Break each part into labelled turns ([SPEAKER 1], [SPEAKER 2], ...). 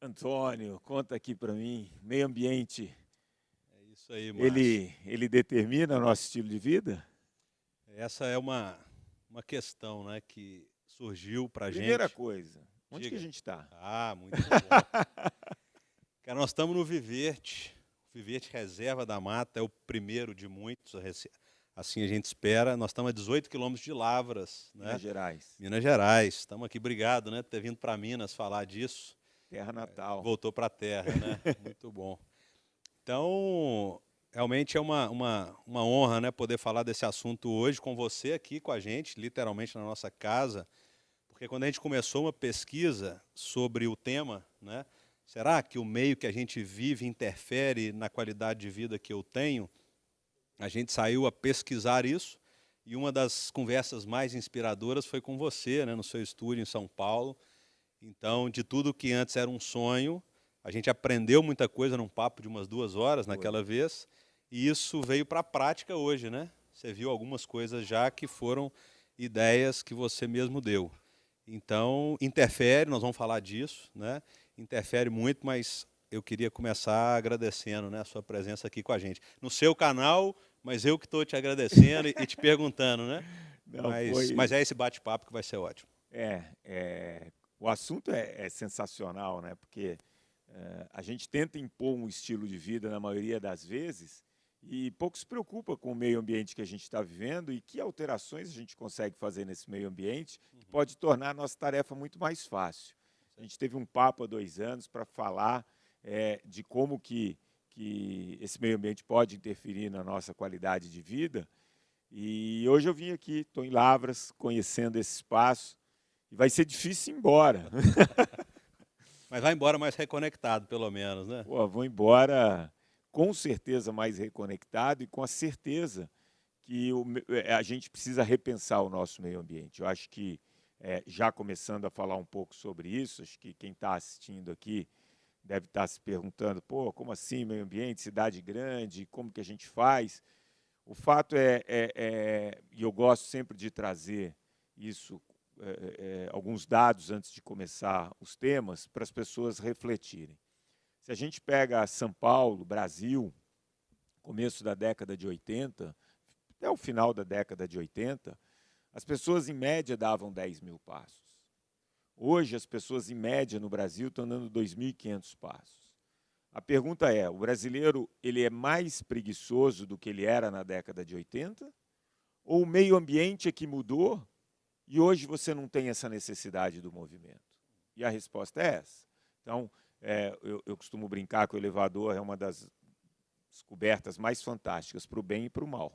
[SPEAKER 1] Antônio, conta aqui para mim, meio ambiente,
[SPEAKER 2] É isso aí, Márcio.
[SPEAKER 1] ele determina o nosso estilo de vida?
[SPEAKER 2] Essa é uma questão, né, que surgiu para a
[SPEAKER 1] Primeira
[SPEAKER 2] gente.
[SPEAKER 1] coisa, onde que a
[SPEAKER 2] Diga.
[SPEAKER 1] gente está?
[SPEAKER 2] Ah, muito bom. Cara, nós estamos no Viverte. O Viverte Reserva da Mata é o primeiro de muitos, assim a gente espera. Nós estamos a 18 quilômetros de Lavras,
[SPEAKER 1] Minas
[SPEAKER 2] né?
[SPEAKER 1] Gerais,
[SPEAKER 2] Minas Gerais. Estamos aqui, obrigado, né, por ter vindo para Minas falar disso.
[SPEAKER 1] terra natal.
[SPEAKER 2] Voltou para a terra, né? Muito bom. Então, realmente é uma honra, né, poder falar desse assunto hoje com você aqui com a gente, literalmente na nossa casa, porque quando a gente começou uma pesquisa sobre o tema, né, será que o meio que a gente vive interfere na qualidade de vida que eu tenho? A gente saiu a pesquisar isso e uma das conversas mais inspiradoras foi com você, né, no seu estúdio em São Paulo. Então, de tudo que antes era um sonho, a gente aprendeu muita coisa num papo de umas 2 horas
[SPEAKER 1] Foi.
[SPEAKER 2] naquela vez, e isso veio para a prática hoje, né? Você viu algumas coisas já que foram ideias que você mesmo deu. Então, interfere, nós vamos falar disso, né? Interfere muito, mas eu queria começar agradecendo, né, a sua presença aqui com a gente. No seu canal, mas eu que estou te agradecendo e te perguntando, né?
[SPEAKER 1] Não,
[SPEAKER 2] Mas é esse bate-papo que vai ser ótimo.
[SPEAKER 1] o assunto é sensacional, né? Porque a gente tenta impor um estilo de vida na maioria das vezes e pouco se preocupa com o meio ambiente que a gente está vivendo e que alterações a gente consegue fazer nesse meio ambiente que pode tornar a nossa tarefa muito mais fácil. A gente teve um papo há 2 anos para falar de como que esse meio ambiente pode interferir na nossa qualidade de vida. E hoje eu vim aqui, estou em Lavras, conhecendo esse espaço, e vai ser difícil ir embora.
[SPEAKER 2] Mas vai embora mais reconectado, pelo menos, né?
[SPEAKER 1] Pô, vou embora com certeza mais reconectado e com a certeza que a gente precisa repensar o nosso meio ambiente. Eu acho que, já começando a falar um pouco sobre isso, acho que quem está assistindo aqui deve estar se perguntando, pô, como assim meio ambiente, cidade grande, como que a gente faz? O fato e eu gosto sempre de trazer isso, alguns dados antes de começar os temas, para as pessoas refletirem. Se a gente pega São Paulo, Brasil, começo da década de 80, até o final da década de 80, as pessoas em média davam 10 mil passos. Hoje, as pessoas em média no Brasil estão dando 2.500 passos. A pergunta é, o brasileiro ele é mais preguiçoso do que ele era na década de 80? Ou o meio ambiente é que mudou e hoje você não tem essa necessidade do movimento? E a resposta é essa. Então, eu costumo brincar que o elevador é uma das descobertas mais fantásticas para o bem e para o mal.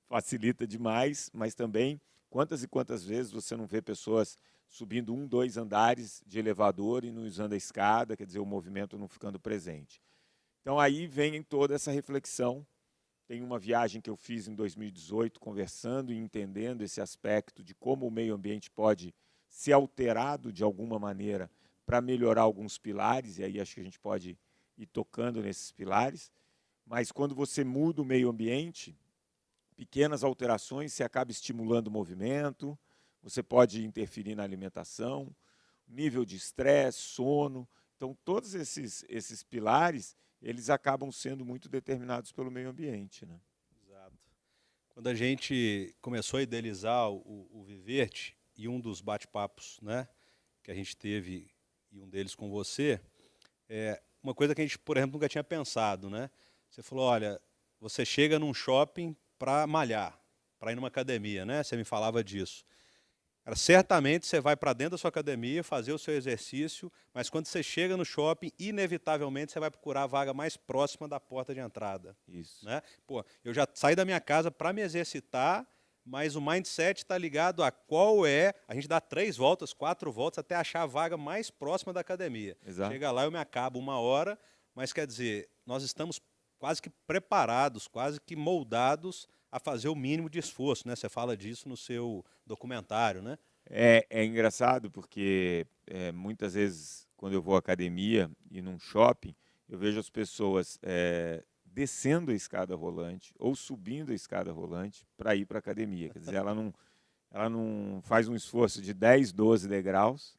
[SPEAKER 1] Facilita demais, mas também quantas e quantas vezes você não vê pessoas subindo 2 andares de elevador e não usando a escada, quer dizer, o movimento não ficando presente. Então aí vem toda essa reflexão. Tem uma viagem que eu fiz em 2018, conversando e entendendo esse aspecto de como o meio ambiente pode ser alterado de alguma maneira para melhorar alguns pilares, e aí acho que a gente pode ir tocando nesses pilares. Mas quando você muda o meio ambiente, pequenas alterações, você acaba estimulando o movimento, você pode interferir na alimentação, nível de estresse, sono. Então, todos esses pilares, eles acabam sendo muito determinados pelo meio ambiente, né?
[SPEAKER 2] Exato. Quando a gente começou a idealizar o Viverte, e um dos bate-papos, né, que a gente teve, e um deles com você, uma coisa que a gente, por exemplo, nunca tinha pensado, né? Você falou, olha, você chega num shopping para malhar, para ir numa academia, né? Você me falava disso. Cara, certamente você vai para dentro da sua academia fazer o seu exercício, mas quando você chega no shopping, inevitavelmente você vai procurar a vaga mais próxima da porta de entrada.
[SPEAKER 1] Isso.
[SPEAKER 2] Né? Pô, eu já saí da minha casa para me exercitar, mas o mindset está ligado a qual é. A gente dá 3 voltas, 4 voltas até achar a vaga mais próxima da academia.
[SPEAKER 1] Exato.
[SPEAKER 2] Chega lá, eu me acabo 1 hora, mas quer dizer, nós estamos quase que preparados, quase que moldados a fazer o mínimo de esforço, né? Você fala disso no seu documentário, né?
[SPEAKER 1] É engraçado porque muitas vezes, quando eu vou à academia e num shopping, eu vejo as pessoas descendo a escada rolante ou subindo a escada rolante para ir para a academia. Quer dizer, ela não faz um esforço de 10, 12 degraus,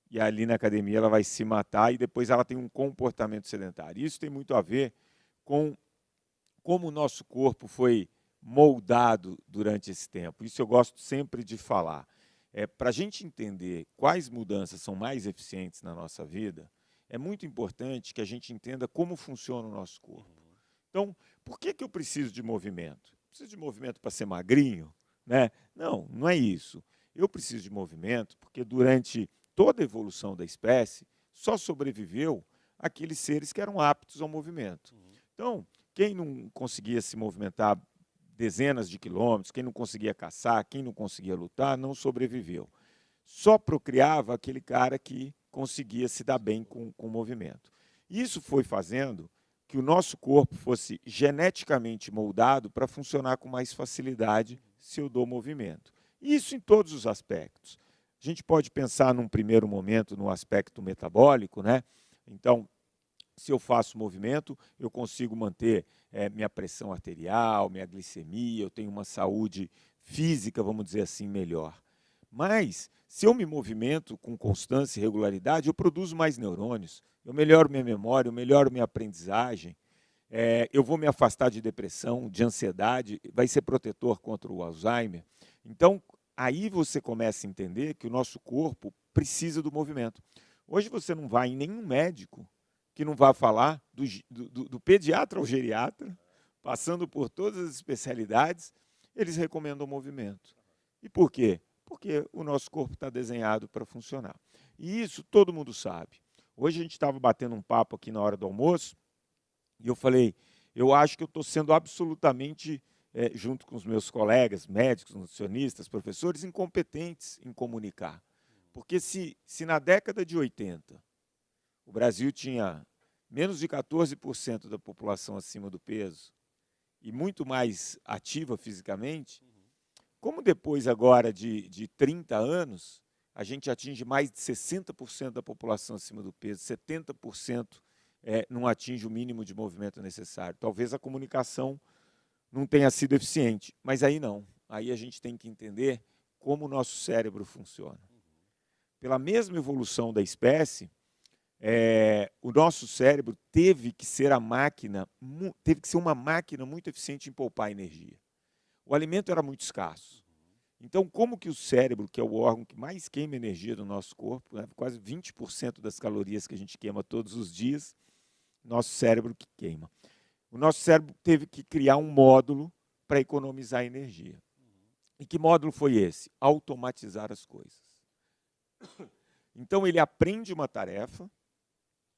[SPEAKER 1] e ali na academia ela vai se matar e depois ela tem um comportamento sedentário. Isso tem muito a ver com como o nosso corpo foi moldado durante esse tempo. Isso eu gosto sempre de falar. Para a gente entender quais mudanças são mais eficientes na nossa vida, é muito importante que a gente entenda como funciona o nosso corpo. Então, por que eu preciso de movimento? Preciso de movimento para ser magrinho? Né? Não, não é isso. Eu preciso de movimento porque durante toda a evolução da espécie só sobreviveu aqueles seres que eram aptos ao movimento. Então, quem não conseguia se movimentar dezenas de quilômetros, quem não conseguia caçar, quem não conseguia lutar, não sobreviveu. Só procriava aquele cara que conseguia se dar bem com o movimento. Isso foi fazendo que o nosso corpo fosse geneticamente moldado para funcionar com mais facilidade se eu dou movimento. Isso em todos os aspectos. A gente pode pensar num primeiro momento no aspecto metabólico, né? Então, se eu faço movimento, eu consigo manter minha pressão arterial, minha glicemia, eu tenho uma saúde física, vamos dizer assim, melhor. Mas, se eu me movimento com constância e regularidade, eu produzo mais neurônios, eu melhoro minha memória, eu melhoro minha aprendizagem, eu vou me afastar de depressão, de ansiedade, vai ser protetor contra o Alzheimer. Então, aí você começa a entender que o nosso corpo precisa do movimento. Hoje você não vai em nenhum médico que não vai falar do pediatra ao geriatra, passando por todas as especialidades, eles recomendam o movimento. E por quê? Porque o nosso corpo está desenhado para funcionar. E isso todo mundo sabe. Hoje a gente estava batendo um papo aqui na hora do almoço, e eu falei, eu acho que eu estou sendo absolutamente, junto com os meus colegas, médicos, nutricionistas, professores, incompetentes em comunicar. Porque se na década de 80, o Brasil tinha menos de 14% da população acima do peso e muito mais ativa fisicamente, como depois agora de 30 anos, a gente atinge mais de 60% da população acima do peso, 70% não atinge o mínimo de movimento necessário. Talvez a comunicação não tenha sido eficiente, mas aí não. Aí a gente tem que entender como o nosso cérebro funciona. Pela mesma evolução da espécie, o nosso cérebro teve que ser uma máquina muito eficiente em poupar energia. O alimento era muito escasso. Então, como que o cérebro, que é o órgão que mais queima energia do nosso corpo, né, quase 20% das calorias que a gente queima todos os dias, nosso cérebro que queima. O nosso cérebro teve que criar um módulo para economizar energia. E que módulo foi esse? Automatizar as coisas. Então, ele aprende uma tarefa,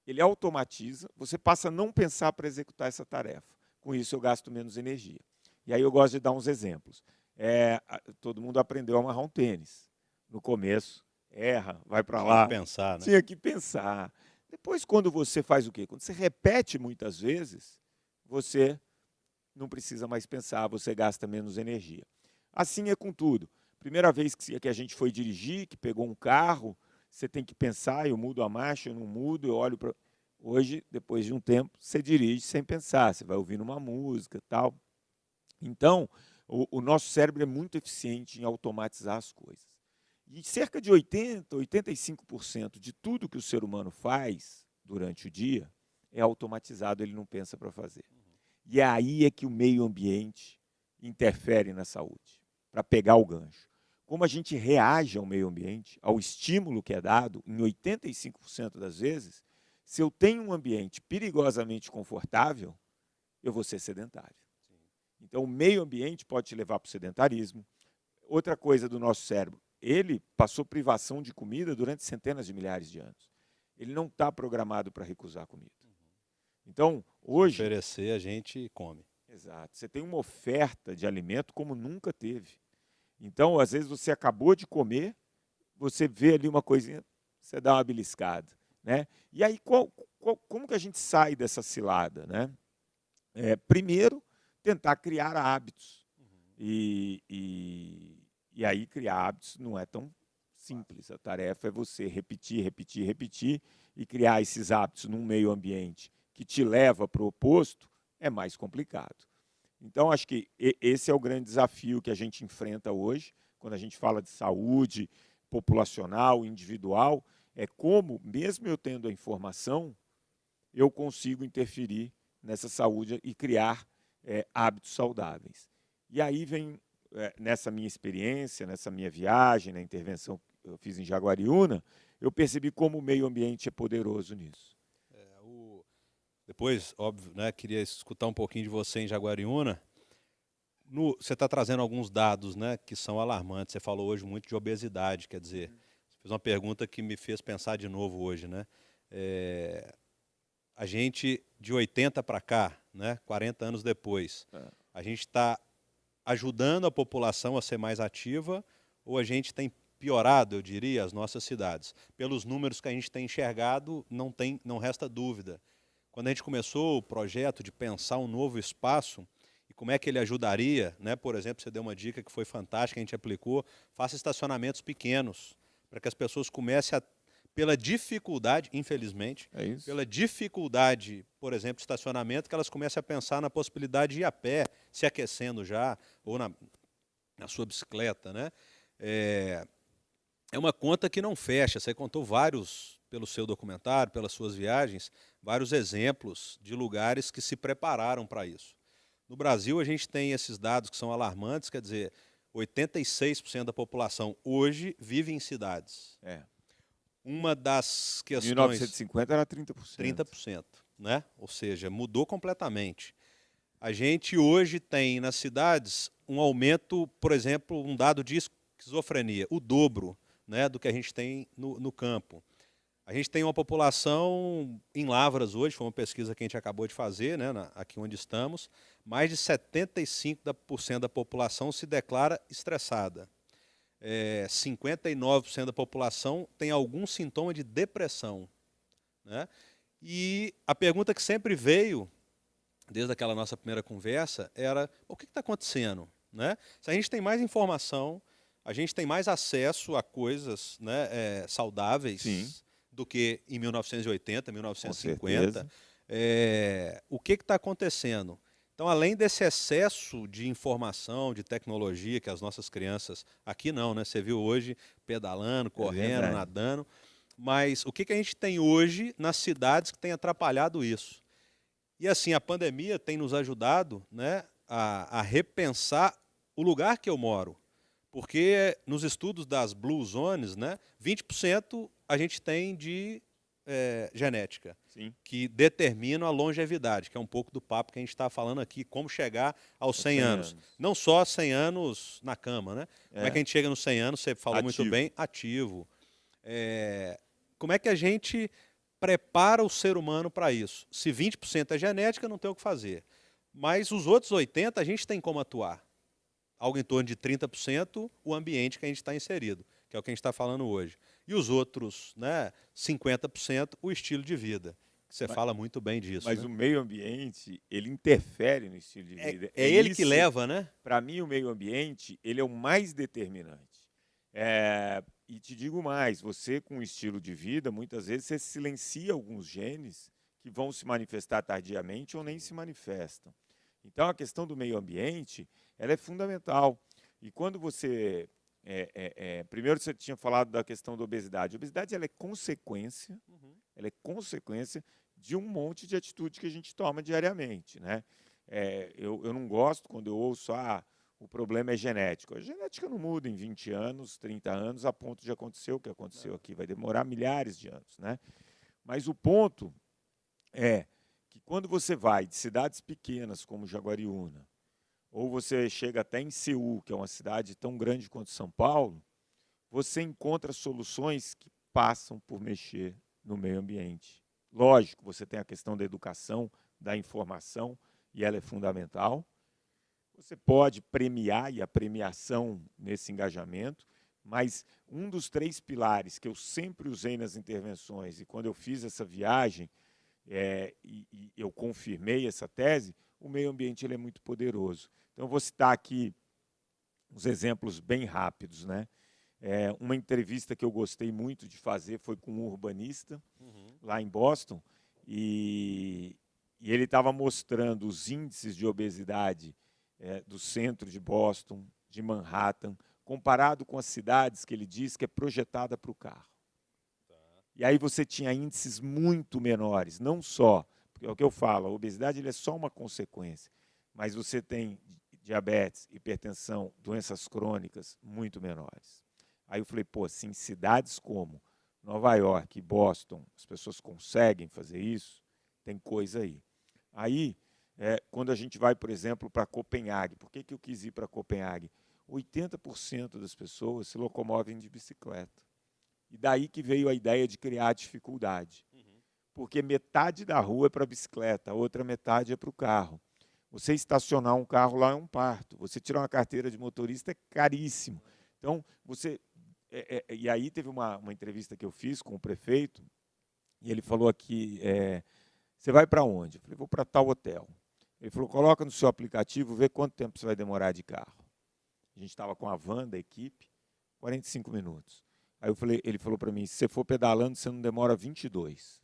[SPEAKER 1] ele automatiza, você passa a não pensar para executar essa tarefa. Com isso, eu gasto menos energia. E aí eu gosto de dar uns exemplos. Todo mundo aprendeu a amarrar um tênis. No começo, erra, vai para lá.
[SPEAKER 2] Tinha que pensar, né?
[SPEAKER 1] Tinha que pensar. Depois, quando você faz o quê? Quando você repete muitas vezes, você não precisa mais pensar, você gasta menos energia. Assim é com tudo. Primeira vez que a gente foi dirigir, que pegou um carro, você tem que pensar, eu mudo a marcha, eu não mudo, eu olho para... Hoje, depois de um tempo, você dirige sem pensar, você vai ouvindo uma música e tal. Então, o nosso cérebro é muito eficiente em automatizar as coisas. E cerca de 80%, 85% de tudo que o ser humano faz durante o dia é automatizado, ele não pensa para fazer. E aí é que o meio ambiente interfere na saúde, para pegar o gancho. Como a gente reage ao meio ambiente, ao estímulo que é dado, em 85% das vezes, se eu tenho um ambiente perigosamente confortável, eu vou ser sedentário. Então, o meio ambiente pode te levar para o sedentarismo. Outra coisa do nosso cérebro, ele passou privação de comida durante centenas de milhares de anos. Ele não está programado para recusar comida. Então, hoje...
[SPEAKER 2] Oferecer, a gente come.
[SPEAKER 1] Exato. Você tem uma oferta de alimento como nunca teve. Então, às vezes, você acabou de comer, você vê ali uma coisinha, você dá uma beliscada. Né? E aí, como que a gente sai dessa cilada? Né? Primeiro, tentar criar hábitos. E aí, criar hábitos não é tão simples. A tarefa é você repetir, repetir, repetir e criar esses hábitos num meio ambiente que te leva para o oposto, é mais complicado. Então, acho que esse é o grande desafio que a gente enfrenta hoje, quando a gente fala de saúde populacional, individual, é como, mesmo eu tendo a informação, eu consigo interferir nessa saúde e criar hábitos saudáveis. E aí vem, nessa minha experiência, nessa minha viagem, na intervenção que eu fiz em Jaguariúna, eu percebi como o meio ambiente é poderoso nisso.
[SPEAKER 2] Depois, óbvio, né, queria escutar um pouquinho de você em Jaguariúna. Você está trazendo alguns dados, né, que são alarmantes. Você falou hoje muito de obesidade, quer dizer, você fez uma pergunta que me fez pensar de novo hoje, né? A gente, de 80 para cá, né, 40 anos depois, a gente está ajudando a população a ser mais ativa ou a gente tem piorado, eu diria, as nossas cidades? Pelos números que a gente tem enxergado, não resta dúvida. Quando a gente começou o projeto de pensar um novo espaço, e como é que ele ajudaria, né? Por exemplo, você deu uma dica que foi fantástica, a gente aplicou, faça estacionamentos pequenos, para que as pessoas comecem a, pela dificuldade, infelizmente, pela dificuldade, por exemplo, de estacionamento, que elas comecem a pensar na possibilidade de ir a pé, se aquecendo já, ou na sua bicicleta, né? É uma conta que não fecha. Você contou vários, pelo seu documentário, pelas suas viagens, vários exemplos de lugares que se prepararam para isso. No Brasil, a gente tem esses dados que são alarmantes, quer dizer, 86% da população hoje vive em cidades. Uma das questões...
[SPEAKER 1] Em 1950 era 30%.
[SPEAKER 2] 30%, né? Ou seja, mudou completamente. A gente hoje tem nas cidades um aumento, por exemplo, um dado de esquizofrenia, o dobro, né, do que a gente tem no campo. A gente tem uma população em Lavras hoje, foi uma pesquisa que a gente acabou de fazer, né, aqui onde estamos, mais de 75% da população se declara estressada. 59% da população tem algum sintoma de depressão, né? E a pergunta que sempre veio, desde aquela nossa primeira conversa, era: o que está acontecendo? Né? Se a gente tem mais informação, a gente tem mais acesso a coisas, né, saudáveis,
[SPEAKER 1] Sim,
[SPEAKER 2] do que em 1980,
[SPEAKER 1] com
[SPEAKER 2] 1950.
[SPEAKER 1] certeza.
[SPEAKER 2] O que está acontecendo? Então, além desse excesso de informação, de tecnologia que as nossas crianças, aqui não, né? Você viu hoje pedalando, correndo,
[SPEAKER 1] verdade.
[SPEAKER 2] nadando, mas o que a gente tem hoje nas cidades que tem atrapalhado isso? E assim, a pandemia tem nos ajudado, né, a repensar o lugar que eu moro. Porque nos estudos das Blue Zones, né, 20% a gente tem de genética,
[SPEAKER 1] Sim.
[SPEAKER 2] que determina a longevidade, que é um pouco do papo que a gente está falando aqui, como chegar aos 100 anos. Não só 100 anos na cama, né? Como é que a gente chega nos 100 anos, você falou muito bem, ativo. Como é que a gente prepara o ser humano para isso? Se 20% é genética, não tem o que fazer. Mas os outros 80% a gente tem como atuar. Algo em torno de 30% o ambiente que a gente está inserido, que é o que a gente está falando hoje. E os outros, né, 50% o estilo de vida. Você fala muito bem disso.
[SPEAKER 1] Mas
[SPEAKER 2] né?
[SPEAKER 1] O meio ambiente, ele interfere no estilo de vida.
[SPEAKER 2] É ele que leva, né?
[SPEAKER 1] Para mim, o meio ambiente, ele é o mais determinante. E te digo mais, você com um estilo de vida, muitas vezes você silencia alguns genes que vão se manifestar tardiamente ou nem se manifestam. Então, a questão do meio ambiente, ela é fundamental. E quando você... primeiro, você tinha falado da questão da obesidade. A obesidade, ela é consequência, de um monte de atitude que a gente toma diariamente, né? Eu não gosto quando eu ouço, o problema é genético. A genética não muda em 20 anos, 30 anos, a ponto de acontecer o que aconteceu aqui. Vai demorar milhares de anos, né? Mas o ponto é que quando você vai de cidades pequenas como Jaguariúna, ou você chega até em Seul, que é uma cidade tão grande quanto São Paulo, você encontra soluções que passam por mexer no meio ambiente. Lógico, você tem a questão da educação, da informação, e ela é fundamental. Você pode premiar, e a premiação nesse engajamento, mas um dos 3 pilares que eu sempre usei nas intervenções, e quando eu fiz essa viagem, e eu confirmei essa tese, o meio ambiente ele é muito poderoso. Então, eu vou citar aqui uns exemplos bem rápidos, né? Uma entrevista que eu gostei muito de fazer foi com um urbanista, lá em Boston, e ele estava mostrando os índices de obesidade do centro de Boston, de Manhattan, comparado com as cidades que ele diz que é projetada para o carro. E aí você tinha índices muito menores, não só, porque é o que eu falo, a obesidade ele é só uma consequência, mas você tem diabetes, hipertensão, doenças crônicas muito menores. Aí eu falei, pô, se em cidades como Nova York e Boston as pessoas conseguem fazer isso, tem coisa aí. Aí, quando a gente vai, por exemplo, para Copenhague, por que eu quis ir para Copenhague? 80% das pessoas se locomovem de bicicleta. E daí que veio a ideia de criar a dificuldade. Porque metade da rua é para bicicleta, a outra metade é para o carro. Você estacionar um carro lá é um parto. Você tirar uma carteira de motorista é caríssimo. Então, e aí teve uma entrevista que eu fiz com o prefeito, e ele falou aqui, você vai para onde? Eu falei, vou para tal hotel. Ele falou, coloca no seu aplicativo, vê quanto tempo você vai demorar de carro. A gente estava com a van da equipe, 45 minutos. Aí ele falou para mim, se você for pedalando, você não demora 22.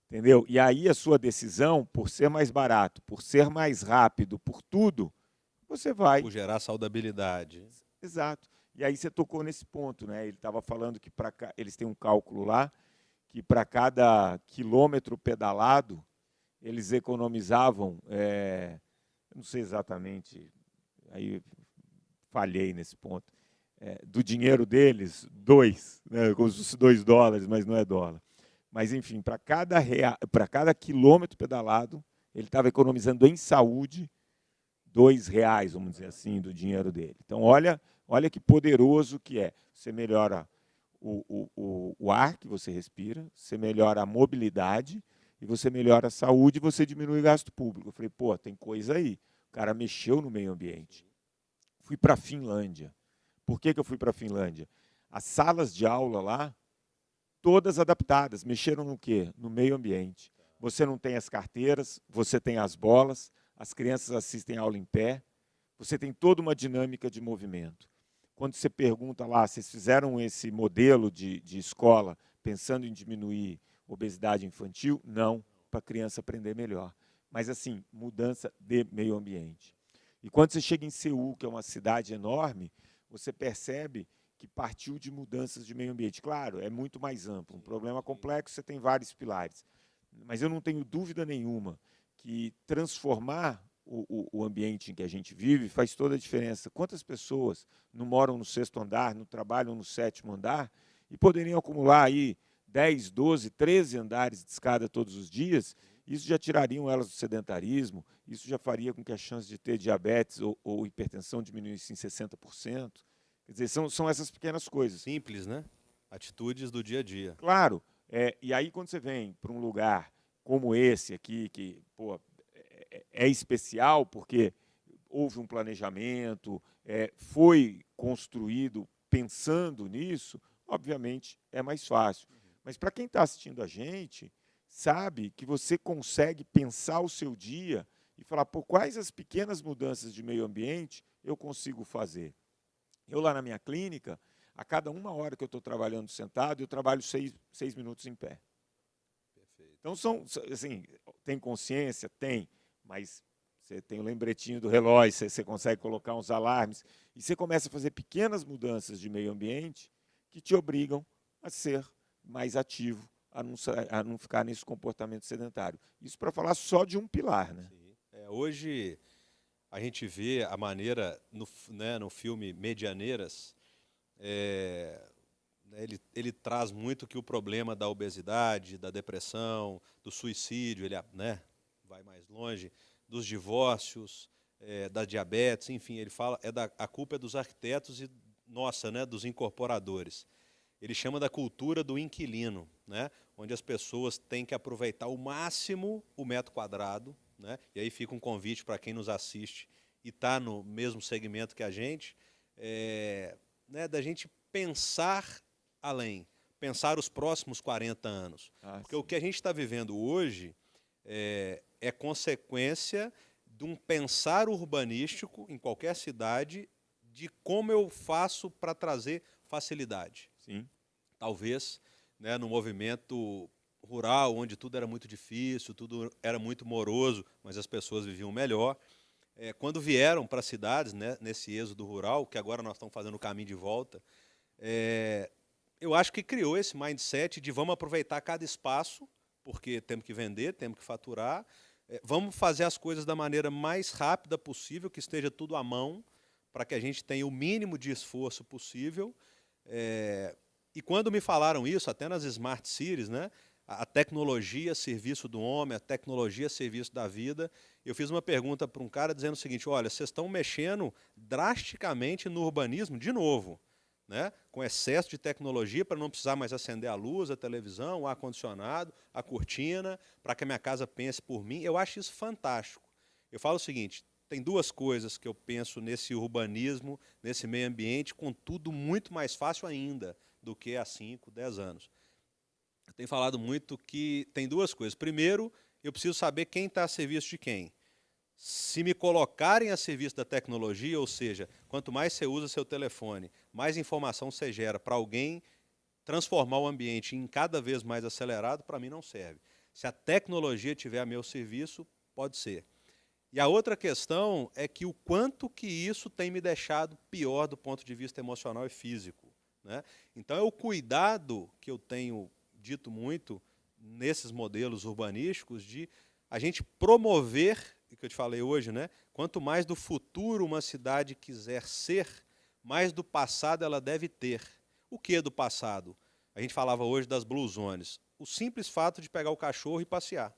[SPEAKER 1] Entendeu? E aí a sua decisão, por ser mais barato, por ser mais rápido, por tudo, você vai.
[SPEAKER 2] Por gerar saudabilidade.
[SPEAKER 1] Exato. E aí você tocou nesse ponto, né? Ele estava falando que eles têm um cálculo lá, que para cada quilômetro pedalado, eles economizavam, não sei exatamente, aí falhei nesse ponto, do dinheiro deles, 2, né, como se fosse $2, mas não é dólar. Mas, enfim, para cada quilômetro pedalado, ele estava economizando em saúde R$ 2, vamos dizer assim, do dinheiro dele. Então, olha que poderoso que é. Você melhora o ar que você respira, você melhora a mobilidade, e você melhora a saúde e você diminui o gasto público. Eu falei, pô, tem coisa aí. O cara mexeu no meio ambiente. Fui para a Finlândia. Por que eu fui para a Finlândia? As salas de aula lá, todas adaptadas. Mexeram no quê? No meio ambiente. Você não tem as carteiras, você tem as bolas, as crianças assistem a aula em pé, você tem toda uma dinâmica de movimento. Quando você pergunta lá, vocês fizeram esse modelo de escola pensando em diminuir obesidade infantil? Não, para a criança aprender melhor. Mas, assim, mudança de meio ambiente. E quando você chega em Seul, que é uma cidade enorme, você percebe que partiu de mudanças de meio ambiente. Claro, é muito mais amplo. Um problema complexo, você tem vários pilares. Mas eu não tenho dúvida nenhuma que transformar o ambiente em que a gente vive faz toda a diferença. Quantas pessoas não moram no 6º andar, não trabalham no 7º andar e poderiam acumular aí 10, 12, 13 andares de escada todos os dias? Isso já tirariam elas do sedentarismo, isso já faria com que a chance de ter diabetes ou hipertensão diminuísse em 60%. Quer dizer, são essas pequenas coisas.
[SPEAKER 2] Simples, né? Atitudes do dia a dia.
[SPEAKER 1] Claro. E aí, quando você vem para um lugar como esse aqui, que pô, é especial porque houve um planejamento, foi construído pensando nisso, obviamente é mais fácil. Mas para quem está assistindo a gente, sabe que você consegue pensar o seu dia e falar, pô, quais as pequenas mudanças de meio ambiente eu consigo fazer. Eu lá na minha clínica, a cada 1 hora que eu estou trabalhando sentado, eu trabalho 6 minutos em pé.
[SPEAKER 2] Perfeito.
[SPEAKER 1] Então, assim, tem consciência? Tem, mas você tem o lembretinho do relógio, você consegue colocar uns alarmes, e você começa a fazer pequenas mudanças de meio ambiente que te obrigam a ser mais ativo, a não ficar nesse comportamento sedentário. Isso para falar só de um pilar, né?
[SPEAKER 2] Sim. Hoje a gente vê a maneira, no filme Medianeiras, ele traz muito que o problema da obesidade, da depressão, do suicídio, ele vai mais longe, dos divórcios, da diabetes, enfim, ele fala, a culpa é dos arquitetos e nossa, dos incorporadores. Ele chama da cultura do inquilino, onde as pessoas têm que aproveitar ao máximo o metro quadrado, e aí fica um convite para quem nos assiste e está no mesmo segmento que a gente, da gente pensar além, pensar os próximos 40 anos. Porque
[SPEAKER 1] sim.
[SPEAKER 2] o que a gente está vivendo hoje é consequência de um pensar urbanístico em qualquer cidade de como eu faço para trazer facilidade.
[SPEAKER 1] Sim.
[SPEAKER 2] Talvez no movimento rural, onde tudo era muito difícil, tudo era muito moroso, mas as pessoas viviam melhor. Quando vieram para as cidades, nesse êxodo rural, que agora nós estamos fazendo o caminho de volta, eu acho que criou esse mindset de vamos aproveitar cada espaço, porque temos que vender, temos que faturar, vamos fazer as coisas da maneira mais rápida possível, que esteja tudo à mão, para que a gente tenha o mínimo de esforço possível. E quando me falaram isso, até nas Smart Cities, né, a tecnologia serviço do homem, a tecnologia serviço da vida, eu fiz uma pergunta para um cara dizendo o seguinte, olha, vocês estão mexendo drasticamente no urbanismo, de novo, né, com excesso de tecnologia para não precisar mais acender a luz, a televisão, o ar-condicionado, a cortina, para que a minha casa pense por mim. Eu acho isso fantástico. Eu falo o seguinte, tem duas coisas que eu penso nesse urbanismo, nesse meio ambiente, com tudo muito mais fácil ainda do que há 5, 10 anos. Eu tenho falado muito que tem duas coisas. Primeiro, eu preciso saber quem está a serviço de quem. Se me colocarem a serviço da tecnologia, ou seja, quanto mais você usa seu telefone, mais informação você gera para alguém transformar o ambiente em cada vez mais acelerado, para mim não serve. Se a tecnologia tiver a meu serviço, pode ser. E a outra questão é que o quanto que isso tem me deixado pior do ponto de vista emocional e físico, né? Então é o cuidado que eu tenho dito muito nesses modelos urbanísticos de a gente promover, o que eu te falei hoje, né? Quanto mais do futuro uma cidade quiser ser, mais do passado ela deve ter. O que é do passado? A gente falava hoje das blue zones. O simples fato de pegar o cachorro e passear.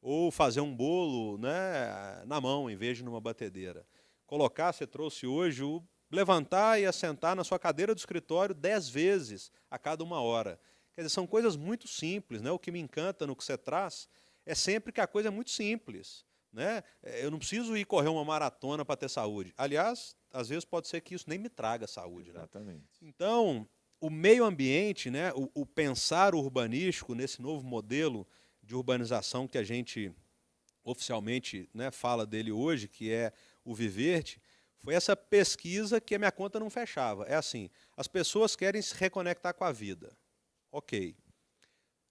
[SPEAKER 2] Ou fazer um bolo, né, na mão, em vez de numa batedeira. Colocar, você trouxe hoje, levantar e assentar na sua cadeira do escritório 10 vezes a cada 1 hora. Quer dizer, são coisas muito simples, né? O que me encanta no que você traz é sempre que a coisa é muito simples, né? Eu não preciso ir correr uma maratona para ter saúde. Aliás, às vezes pode ser que isso nem me traga saúde, né?
[SPEAKER 1] Exatamente.
[SPEAKER 2] Então, o meio ambiente, né, o pensar urbanístico nesse novo modelo de urbanização que a gente oficialmente, né, fala dele hoje, que é o Viverte, foi essa pesquisa que a minha conta não fechava. É assim, as pessoas querem se reconectar com a vida. Ok.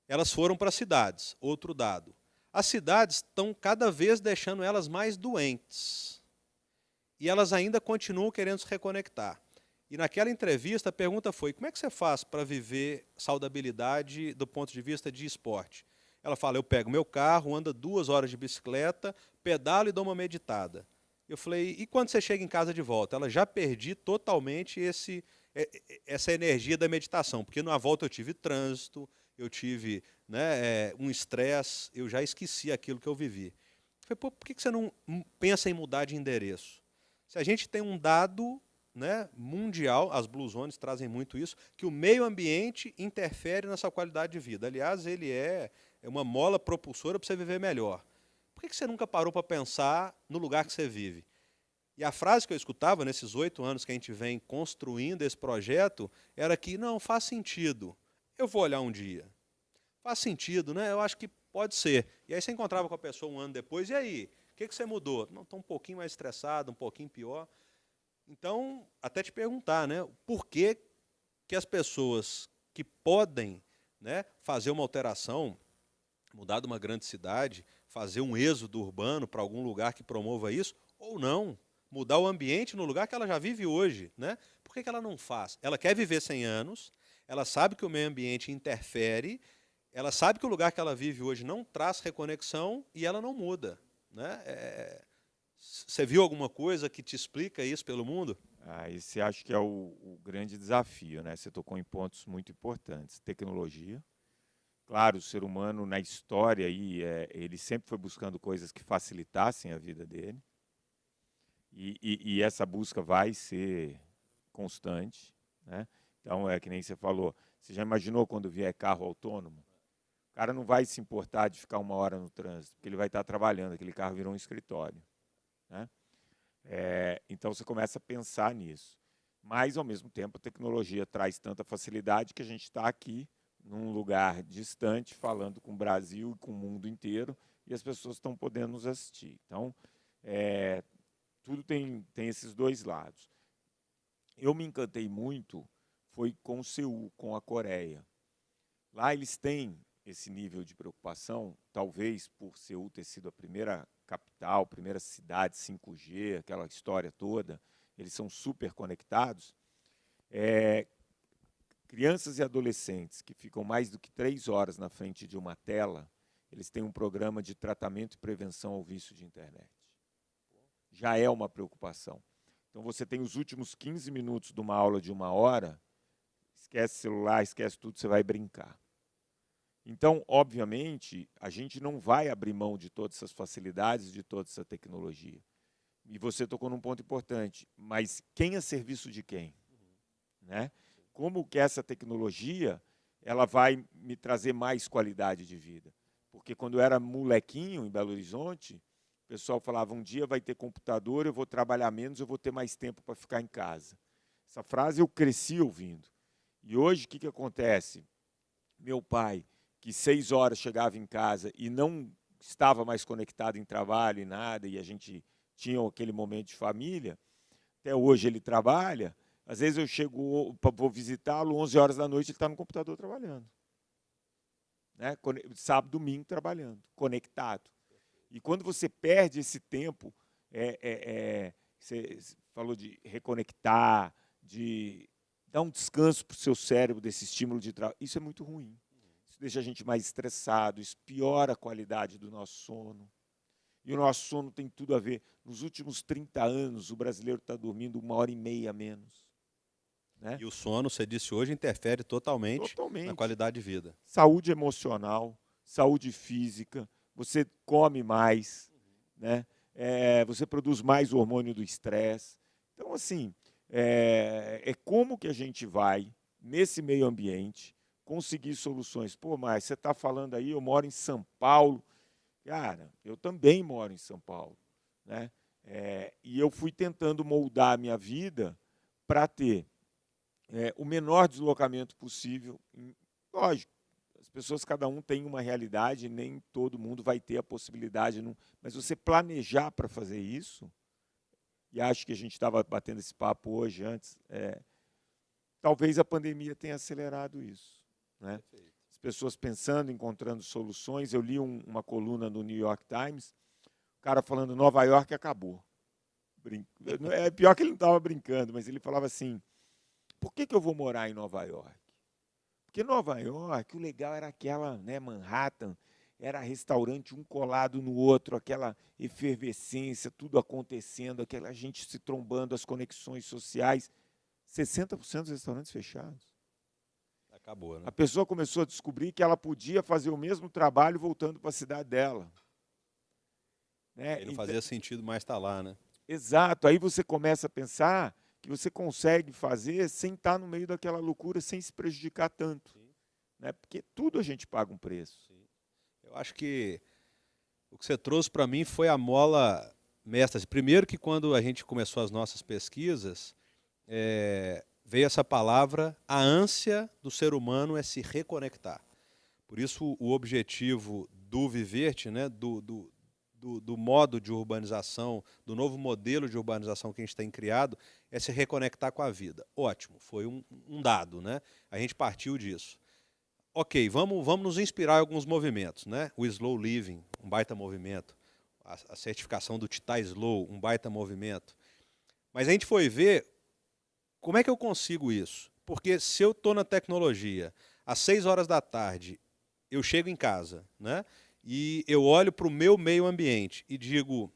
[SPEAKER 2] Elas foram para as cidades, outro dado. As cidades estão cada vez deixando elas mais doentes. E elas ainda continuam querendo se reconectar. E naquela entrevista a pergunta foi, como é que você faz para viver saudabilidade do ponto de vista de esporte? Ela fala, eu pego meu carro, ando 2 horas de bicicleta, pedalo e dou uma meditada. Eu falei, e quando você chega em casa de volta? Ela, já perdi totalmente essa energia da meditação, porque na volta eu tive trânsito, eu tive, né, um estresse, eu já esqueci aquilo que eu vivi. Eu falei, pô, por que você não pensa em mudar de endereço? Se a gente tem um dado, né, mundial, as Blue Zones trazem muito isso, que o meio ambiente interfere na sua qualidade de vida. Aliás, ele é uma mola propulsora para você viver melhor. Por que você nunca parou para pensar no lugar que você vive? E a frase que eu escutava nesses 8 anos que a gente vem construindo esse projeto era que, não, faz sentido, eu vou olhar um dia. Faz sentido, né? Eu acho que pode ser. E aí você encontrava com a pessoa 1 ano depois, e aí? O que você mudou? Não, estou um pouquinho mais estressado, um pouquinho pior. Então, até te perguntar, né, por que que as pessoas que podem, né, fazer uma alteração, mudar de uma grande cidade, fazer um êxodo urbano para algum lugar que promova isso, ou não, mudar o ambiente no lugar que ela já vive hoje, né? Por que que ela não faz? Ela quer viver 100 anos, ela sabe que o meio ambiente interfere, ela sabe que o lugar que ela vive hoje não traz reconexão e ela não muda, né? Você viu alguma coisa que te explica isso pelo mundo?
[SPEAKER 1] Esse acho que é o grande desafio, né? Você tocou em pontos muito importantes. Tecnologia. Claro, o ser humano na história aí, ele sempre foi buscando coisas que facilitassem a vida dele. E essa busca vai ser constante, né? Então, é que nem você falou, você já imaginou quando vier carro autônomo? O cara não vai se importar de ficar 1 hora no trânsito, porque ele vai estar trabalhando, aquele carro virou um escritório, né? Então você começa a pensar nisso. Mas, ao mesmo tempo, a tecnologia traz tanta facilidade que a gente está aqui, num lugar distante, falando com o Brasil e com o mundo inteiro, e as pessoas estão podendo nos assistir. Então, tudo tem esses dois lados. Eu me encantei muito, foi com Seul, com a Coreia. Lá eles têm esse nível de preocupação, talvez por Seul ter sido a primeira capital, primeira cidade 5G, aquela história toda, eles são super conectados, crianças e adolescentes que ficam mais do que 3 horas na frente de uma tela, eles têm um programa de tratamento e prevenção ao vício de internet. Já é uma preocupação. Então, você tem os últimos 15 minutos de uma aula de 1 hora, esquece celular, esquece tudo, você vai brincar. Então, obviamente, a gente não vai abrir mão de todas essas facilidades, de toda essa tecnologia. E você tocou num ponto importante, mas quem é serviço de quem? Né? Como que essa tecnologia ela vai me trazer mais qualidade de vida? Porque quando eu era molequinho em Belo Horizonte, o pessoal falava, um dia vai ter computador, eu vou trabalhar menos, eu vou ter mais tempo para ficar em casa. Essa frase eu cresci ouvindo. E hoje, o que acontece? Meu pai, que 6 horas chegava em casa e não estava mais conectado em trabalho e nada, e a gente tinha aquele momento de família, até hoje ele trabalha, às vezes eu chego, vou visitá-lo, 11 horas da noite, ele está no computador trabalhando. Né? Sábado, domingo, trabalhando, conectado. E quando você perde esse tempo, você falou de reconectar, de dar um descanso para o seu cérebro desse estímulo de trabalho, isso é muito ruim. Isso deixa a gente mais estressado, isso piora a qualidade do nosso sono. E o nosso sono tem tudo a ver. Nos últimos 30 anos, o brasileiro está dormindo 1h30 a menos. Né?
[SPEAKER 2] E o sono, você disse hoje, interfere totalmente na qualidade de vida.
[SPEAKER 1] Saúde emocional, saúde física, você come mais, né? Você produz mais hormônio do estresse. Então, assim, como que a gente vai, nesse meio ambiente, conseguir soluções? Pô, mas você está falando aí, eu moro em São Paulo. Cara, eu também moro em São Paulo. Né? E eu fui tentando moldar a minha vida para ter o menor deslocamento possível. Lógico, as pessoas, cada um tem uma realidade, nem todo mundo vai ter a possibilidade. Mas você planejar para fazer isso, e acho que a gente estava batendo esse papo hoje, antes, talvez a pandemia tenha acelerado isso. Né? As pessoas pensando, encontrando soluções. Eu li uma coluna no New York Times, o cara falando, Nova York acabou. Pior que ele não estava brincando, mas ele falava assim, por que eu vou morar em Nova York? Porque Nova York, o legal era aquela, né, Manhattan, era restaurante um colado no outro, aquela efervescência, tudo acontecendo, aquela gente se trombando, as conexões sociais. 60% dos restaurantes fechados.
[SPEAKER 2] Acabou, né?
[SPEAKER 1] A pessoa começou a descobrir que ela podia fazer o mesmo trabalho voltando para a cidade dela. Né?
[SPEAKER 2] Aí não fazia sentido mais estar lá, né?
[SPEAKER 1] Exato. Aí você começa a pensar que você consegue fazer sem estar no meio daquela loucura, sem se prejudicar tanto. Né? Porque tudo a gente paga um preço.
[SPEAKER 2] Sim. Eu acho que o que você trouxe para mim foi a mola mestra. Primeiro que quando a gente começou as nossas pesquisas, veio essa palavra, a ânsia do ser humano é se reconectar. Por isso o objetivo do Viverte, né, do modo de urbanização, do novo modelo de urbanização que a gente tem criado, é se reconectar com a vida. Ótimo, foi um dado, né? A gente partiu disso. Ok, vamos nos inspirar em alguns movimentos, né? O Slow Living, um baita movimento. A certificação do Tita Slow, um baita movimento. Mas a gente foi ver como é que eu consigo isso. Porque se eu estou na tecnologia, às 6 horas da tarde, eu chego em casa, né? E eu olho para o meu meio ambiente e digo,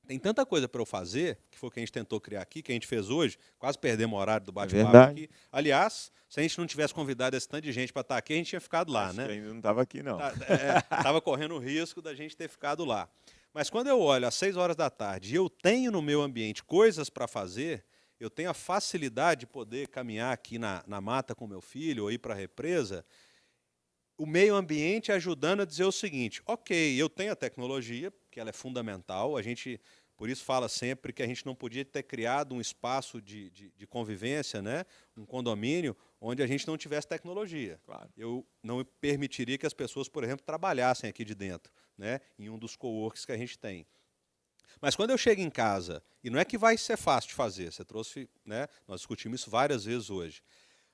[SPEAKER 2] tem tanta coisa para eu fazer, que foi o que a gente tentou criar aqui, que a gente fez hoje, quase perdemos o horário do bate-papo aqui. Aliás, se a gente não tivesse convidado esse tanto de gente para estar aqui, a gente tinha ficado lá, né?
[SPEAKER 1] Ainda não estava aqui, não.
[SPEAKER 2] Estava correndo o risco da gente ter ficado lá. Mas quando eu olho às 6 horas da tarde e eu tenho no meu ambiente coisas para fazer, eu tenho a facilidade de poder caminhar aqui na mata com meu filho ou ir para a represa, o meio ambiente ajudando a dizer o seguinte, ok, eu tenho a tecnologia, que ela é fundamental, a gente, por isso fala sempre que a gente não podia ter criado um espaço de convivência, né? Um condomínio, onde a gente não tivesse tecnologia.
[SPEAKER 1] Claro.
[SPEAKER 2] Eu não permitiria que as pessoas, por exemplo, trabalhassem aqui de dentro, né? Em um dos coworks que a gente tem. Mas quando eu chego em casa, e não é que vai ser fácil de fazer, você trouxe, né? Nós discutimos isso várias vezes hoje,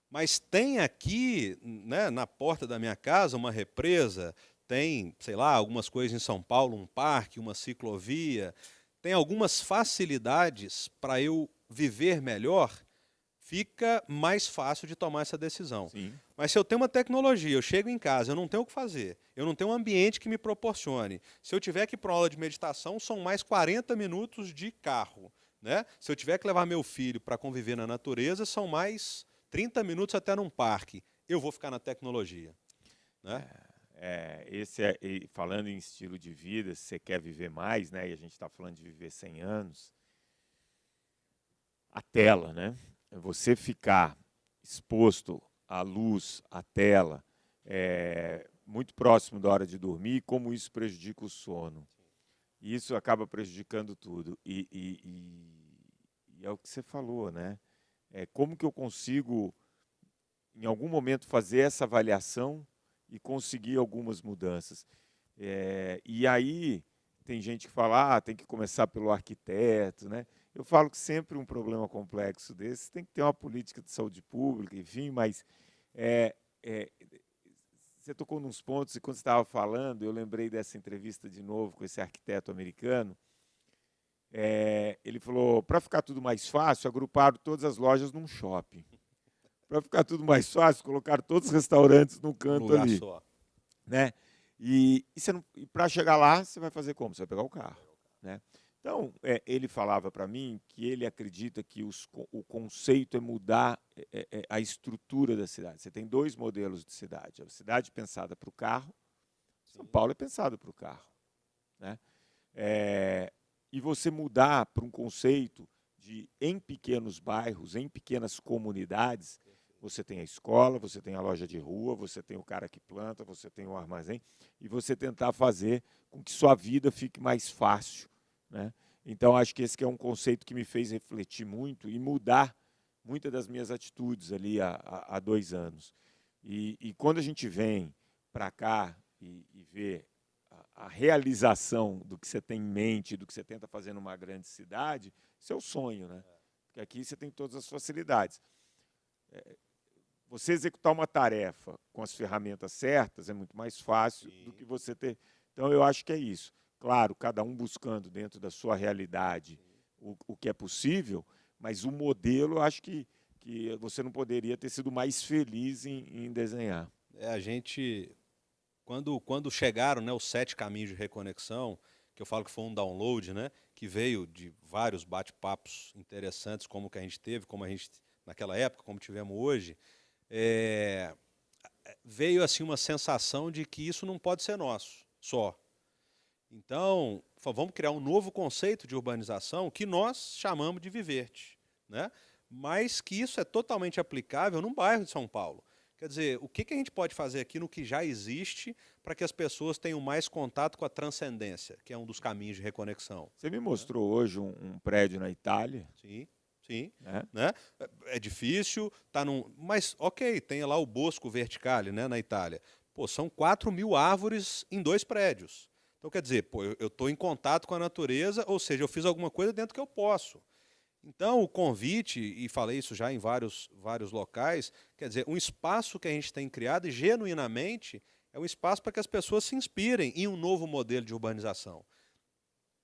[SPEAKER 2] mas tem aqui, né, na porta da minha casa, uma represa, tem, sei lá, algumas coisas em São Paulo, um parque, uma ciclovia, tem algumas facilidades para eu viver melhor fica mais fácil de tomar essa decisão.
[SPEAKER 1] Sim.
[SPEAKER 2] Mas se eu tenho uma tecnologia, eu chego em casa, eu não tenho o que fazer, eu não tenho um ambiente que me proporcione. Se eu tiver que ir para uma aula de meditação, são mais 40 minutos de carro. Né? Se eu tiver que levar meu filho para conviver na natureza, são mais 30 minutos até num parque. Eu vou ficar na tecnologia. Né?
[SPEAKER 1] Falando em estilo de vida, se você quer viver mais, né, e a gente está falando de viver 100 anos, a tela, né? Você ficar exposto à luz, à tela, muito próximo da hora de dormir, como isso prejudica o sono. E isso acaba prejudicando tudo. E é o que você falou, né? Como que eu consigo, em algum momento, fazer essa avaliação e conseguir algumas mudanças? E aí tem gente que fala, tem que começar pelo arquiteto, né? Eu falo que sempre um problema complexo desse tem que ter uma política de saúde pública, enfim, mas você tocou nos pontos e quando você estava falando, eu lembrei dessa entrevista de novo com esse arquiteto americano. Ele falou, para ficar tudo mais fácil, agruparam todas as lojas num shopping. Para ficar tudo mais fácil, colocaram todos os restaurantes num canto
[SPEAKER 2] lugar
[SPEAKER 1] ali.
[SPEAKER 2] só.
[SPEAKER 1] Né? E para chegar lá, você vai fazer como? Você vai pegar o carro. Né? Então, ele falava para mim que ele acredita que o conceito é mudar a estrutura da cidade. Você tem dois modelos de cidade. A cidade pensada para o carro, São Paulo é pensado para o carro. Né? E você mudar para um conceito de, em pequenos bairros, em pequenas comunidades, você tem a escola, você tem a loja de rua, você tem o cara que planta, você tem o armazém, e você tentar fazer com que sua vida fique mais fácil. Né? Então, acho que esse que é um conceito que me fez refletir muito e mudar muitas das minhas atitudes ali há 2 anos. E quando a gente vem para cá e vê a realização do que você tem em mente, do que você tenta fazer numa grande cidade, isso é o sonho, né? Porque aqui você tem todas as facilidades. Você executar uma tarefa com as ferramentas certas é muito mais fácil do que você ter. Então, eu acho que é isso. Claro, cada um buscando dentro da sua realidade o que é possível, mas o modelo, eu acho que você não poderia ter sido mais feliz em desenhar.
[SPEAKER 2] A gente, quando chegaram, né, os 7 caminhos de reconexão, que eu falo que foi um download, né, que veio de vários bate-papos interessantes, como que a gente teve, como a gente, naquela época, como tivemos hoje, veio assim uma sensação de que isso não pode ser nosso, só. Então, vamos criar um novo conceito de urbanização que nós chamamos de Viverte, né? Mas que isso é totalmente aplicável num bairro de São Paulo. Quer dizer, o que a gente pode fazer aqui no que já existe para que as pessoas tenham mais contato com a transcendência, que é um dos caminhos de reconexão.
[SPEAKER 1] Você me mostrou hoje um prédio na Itália.
[SPEAKER 2] Sim. Né? É difícil, mas ok, tem lá o Bosco Verticale, né, na Itália. Pô, são 4.000 árvores em 2 prédios. Então, quer dizer, eu estou em contato com a natureza, ou seja, eu fiz alguma coisa dentro que eu posso. Então, o convite, e falei isso já em vários locais, quer dizer, um espaço que a gente tem criado, e genuinamente, é um espaço para que as pessoas se inspirem em um novo modelo de urbanização.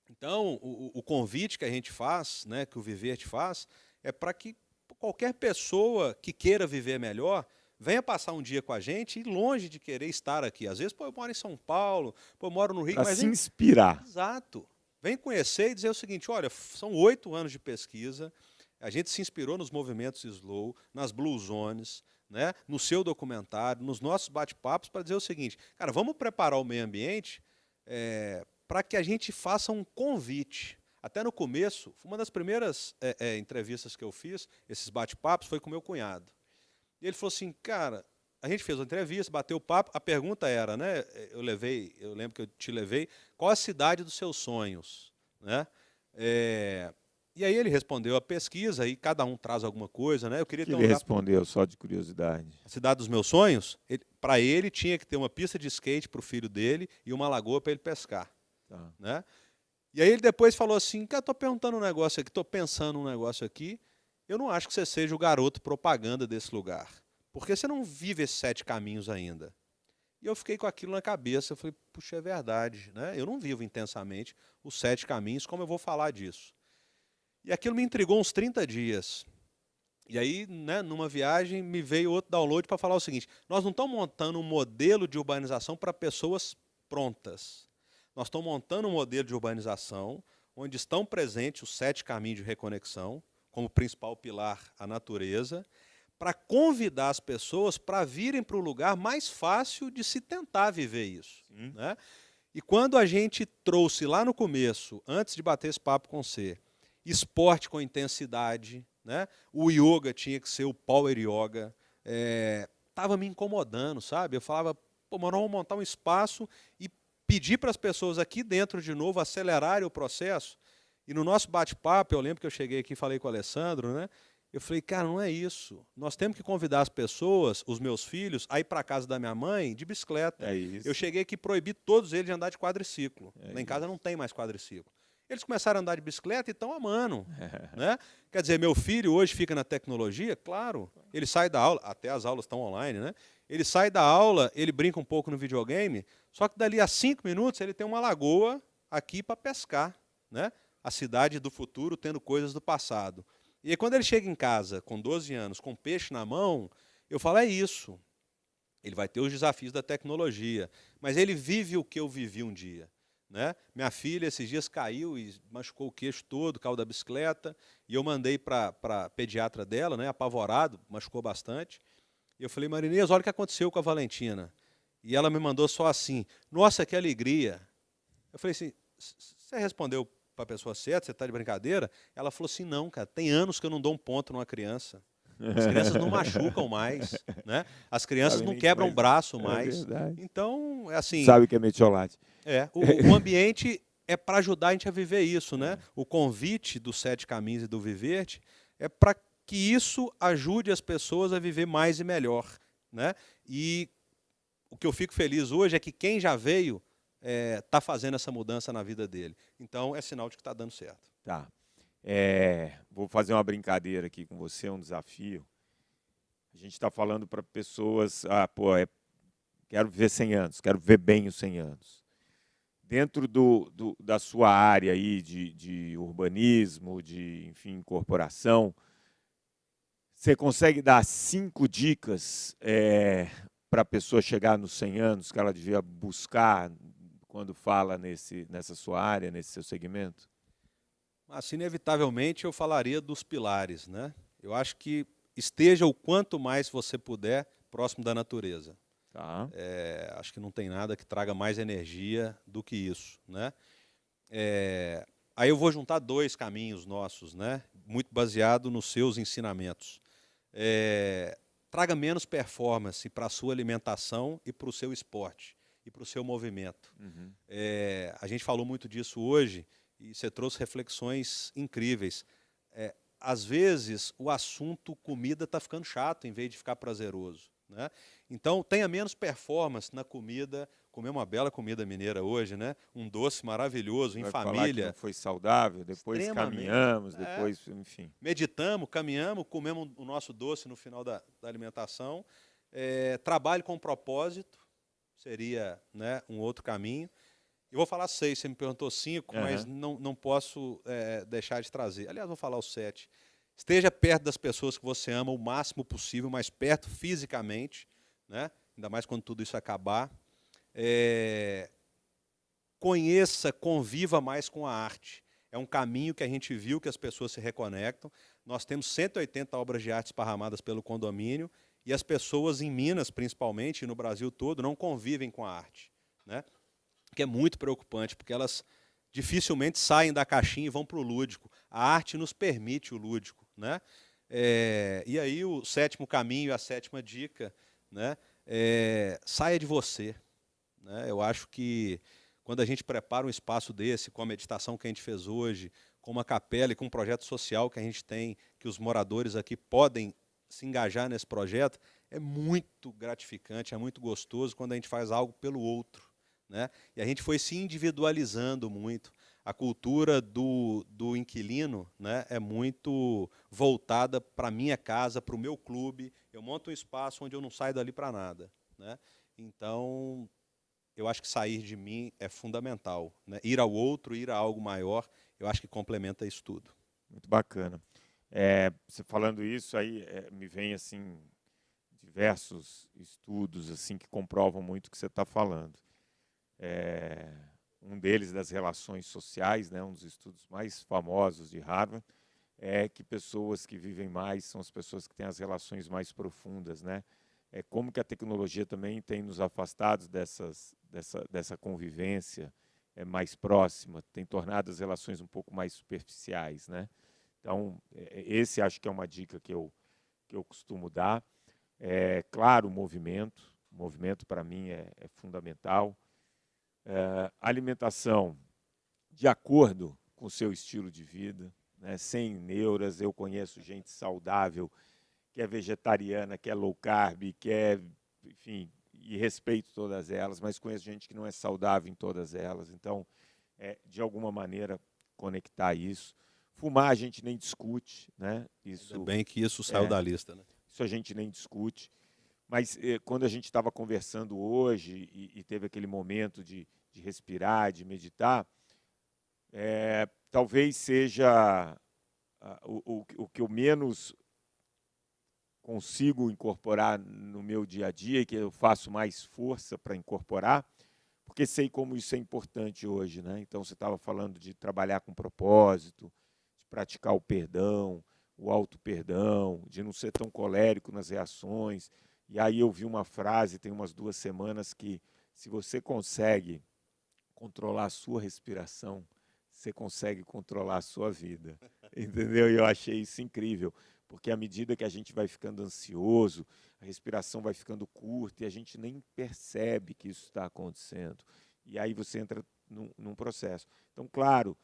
[SPEAKER 2] Então, o convite que a gente faz, né, que o Viverte faz, é para que qualquer pessoa que queira viver melhor venha passar um dia com a gente e longe de querer estar aqui. Às vezes, eu moro em São Paulo, eu moro no Rio,
[SPEAKER 1] mas se inspirar.
[SPEAKER 2] Exato. Vem conhecer e dizer o seguinte, olha, são 8 anos de pesquisa, a gente se inspirou nos movimentos slow, nas blue zones, né, no seu documentário, nos nossos bate-papos, para dizer o seguinte, cara, vamos preparar o meio ambiente para que a gente faça um convite. Até no começo, uma das primeiras entrevistas que eu fiz, esses bate-papos, foi com meu cunhado. E ele falou assim, cara, a gente fez uma entrevista, bateu o papo, a pergunta era, né, eu lembro que eu te levei, qual a cidade dos seus sonhos? Né? E aí ele respondeu a pesquisa, e cada um traz alguma coisa, né? Eu queria ter um
[SPEAKER 1] ele respondeu, só de curiosidade.
[SPEAKER 2] A cidade dos meus sonhos, para ele tinha que ter uma pista de skate para o filho dele e uma lagoa para ele pescar.
[SPEAKER 1] Tá.
[SPEAKER 2] Né? E aí ele depois falou assim, cara, estou perguntando um negócio aqui, estou pensando um negócio aqui, eu não acho que você seja o garoto propaganda desse lugar, porque você não vive esses 7 caminhos ainda. E eu fiquei com aquilo na cabeça, eu falei, puxa, é verdade, né? Eu não vivo intensamente os 7 caminhos, como eu vou falar disso? E aquilo me intrigou uns 30 dias. E aí, né, numa viagem, me veio outro download para falar o seguinte: nós não estamos montando um modelo de urbanização para pessoas prontas. Nós estamos montando um modelo de urbanização onde estão presentes os 7 caminhos de reconexão, como principal pilar a natureza, para convidar as pessoas para virem para o lugar mais fácil de se tentar viver isso. Né? E quando a gente trouxe lá no começo, antes de bater esse papo com você, esporte com intensidade, né? O yoga tinha que ser o power yoga, estava me incomodando, sabe? Eu falava, pô, mas nós vamos montar um espaço e pedir para as pessoas aqui dentro de novo acelerarem o processo. E no nosso bate-papo, eu lembro que eu cheguei aqui e falei com o Alessandro, né? Eu falei, cara, não é isso. Nós temos que convidar as pessoas, os meus filhos, a ir para a casa da minha mãe de bicicleta.
[SPEAKER 1] É isso.
[SPEAKER 2] Eu cheguei aqui e proibi todos eles de andar de quadriciclo. Lá em casa não tem mais quadriciclo. Eles começaram a andar de bicicleta e estão amando. Né? Quer dizer, meu filho hoje fica na tecnologia, claro. Ele sai da aula, até as aulas estão online, né? Ele sai da aula, ele brinca um pouco no videogame, só que dali a 5 minutos ele tem uma lagoa aqui para pescar. Né? A cidade do futuro tendo coisas do passado. E aí, quando ele chega em casa, com 12 anos, com peixe na mão, eu falo, é isso. Ele vai ter os desafios da tecnologia, mas ele vive o que eu vivi um dia. Né? Minha filha, esses dias, caiu e machucou o queixo todo, caiu da bicicleta, e eu mandei para a pediatra dela, né, apavorado, machucou bastante. E eu falei, Marinês, olha o que aconteceu com a Valentina. E ela me mandou só assim, nossa, que alegria. Eu falei assim, você respondeu para a pessoa certa, você está de brincadeira? Ela falou assim, não, cara, tem anos que eu não dou um ponto numa criança. As crianças não machucam mais, né? As crianças não quebram o braço mais. Então, é assim...
[SPEAKER 1] Sabe o que é metiolate.
[SPEAKER 2] O ambiente é para ajudar a gente a viver isso, né? O convite dos 7 caminhos e do Viverte é para que isso ajude as pessoas a viver mais e melhor, né? E o que eu fico feliz hoje é que quem já veio está fazendo essa mudança na vida dele. Então, é sinal de que está dando certo.
[SPEAKER 1] Tá. Vou fazer uma brincadeira aqui com você, um desafio. A gente está falando para pessoas, quero viver 100 anos, quero viver bem os 100 anos. Dentro da sua área aí de urbanismo, de, enfim, incorporação, você consegue dar 5 dicas para a pessoa chegar nos 100 anos que ela devia buscar quando fala nessa sua área, nesse seu segmento?
[SPEAKER 2] Assim, inevitavelmente, eu falaria dos pilares, né? Eu acho que esteja o quanto mais você puder próximo da natureza.
[SPEAKER 1] Tá.
[SPEAKER 2] Acho que não tem nada que traga mais energia do que isso, né? Aí eu vou juntar 2 caminhos nossos, né? Muito baseado nos seus ensinamentos. Traga menos performance para a sua alimentação e para o seu esporte e para o seu movimento.
[SPEAKER 1] Uhum.
[SPEAKER 2] A gente falou muito disso hoje e você trouxe reflexões incríveis. Às vezes, o assunto comida está ficando chato em vez de ficar prazeroso. Né? Então, tenha menos performance na comida, comer uma bela comida mineira hoje, né? Um doce maravilhoso, em família.
[SPEAKER 1] Falar que não foi saudável, depois caminhamos, depois, enfim.
[SPEAKER 2] Meditamos, caminhamos, comemos o nosso doce no final da alimentação. Trabalho com propósito, seria, né, um outro caminho. Eu vou falar 6, você me perguntou 5, mas não posso deixar de trazer. Aliás, vou falar os 7. Esteja perto das pessoas que você ama o máximo possível, mais perto fisicamente, né? Ainda mais quando tudo isso acabar. Conheça, conviva mais com a arte. É um caminho que a gente viu que as pessoas se reconectam. Nós temos 180 obras de arte esparramadas pelo condomínio e as pessoas em Minas, principalmente, e no Brasil todo, não convivem com a arte. Né? Que é muito preocupante, porque elas dificilmente saem da caixinha e vão para o lúdico. A arte nos permite o lúdico. Né? E aí o 7º caminho, a 7ª dica, né? Saia de você. Né? Eu acho que quando a gente prepara um espaço desse, com a meditação que a gente fez hoje, com uma capela e com um projeto social que a gente tem, que os moradores aqui podem se engajar nesse projeto, é muito gratificante, é muito gostoso quando a gente faz algo pelo outro. Né? E a gente foi se individualizando muito. A cultura do inquilino, né, é muito voltada para a minha casa, para o meu clube. Eu monto um espaço onde eu não saio dali para nada. Né? Então, eu acho que sair de mim é fundamental. Né? Ir ao outro, ir a algo maior, eu acho que complementa isso tudo.
[SPEAKER 1] Muito bacana. Você falando isso, aí me vem assim diversos estudos assim que comprovam muito o que você está falando. Um deles das relações sociais, né, um dos estudos mais famosos de Harvard, é que pessoas que vivem mais são as pessoas que têm as relações mais profundas, né? Como que a tecnologia também tem nos afastados dessa convivência mais próxima, tem tornado as relações um pouco mais superficiais, né? Então, esse acho que é uma dica que eu costumo dar. Claro, o movimento para mim é fundamental. Alimentação de acordo com o seu estilo de vida, né? Sem neuras. Eu conheço gente saudável, que é vegetariana, que é low carb, que é, enfim, e respeito todas elas, mas conheço gente que não é saudável em todas elas. Então, de alguma maneira, conectar isso. Fumar a gente nem discute, né?
[SPEAKER 2] Ainda bem que isso saiu da lista, né?
[SPEAKER 1] Isso a gente nem discute. Mas quando a gente estava conversando hoje e teve aquele momento de respirar, de meditar, talvez seja o que eu menos consigo incorporar no meu dia a dia e que eu faço mais força para incorporar, porque sei como isso é importante hoje, né? Então, você estava falando de trabalhar com propósito, de praticar o perdão, o auto-perdão, de não ser tão colérico nas reações. E aí eu vi uma frase, tem umas 2 semanas, que se você consegue controlar a sua respiração, você consegue controlar a sua vida. Entendeu? E eu achei isso incrível, porque à medida que a gente vai ficando ansioso, a respiração vai ficando curta e a gente nem percebe que isso está acontecendo. E aí você entra num processo. Então, claro,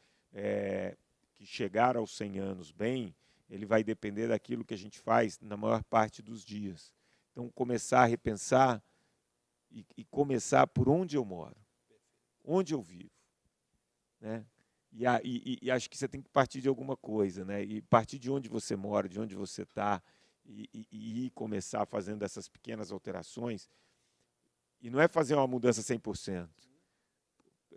[SPEAKER 1] que chegar aos 100 anos bem, ele vai depender daquilo que a gente faz na maior parte dos dias. Então, começar a repensar e começar por onde eu moro, onde eu vivo, né? E acho que você tem que partir de alguma coisa, né? E partir de onde você mora, de onde você está, e começar fazendo essas pequenas alterações. E não é fazer uma mudança 100%.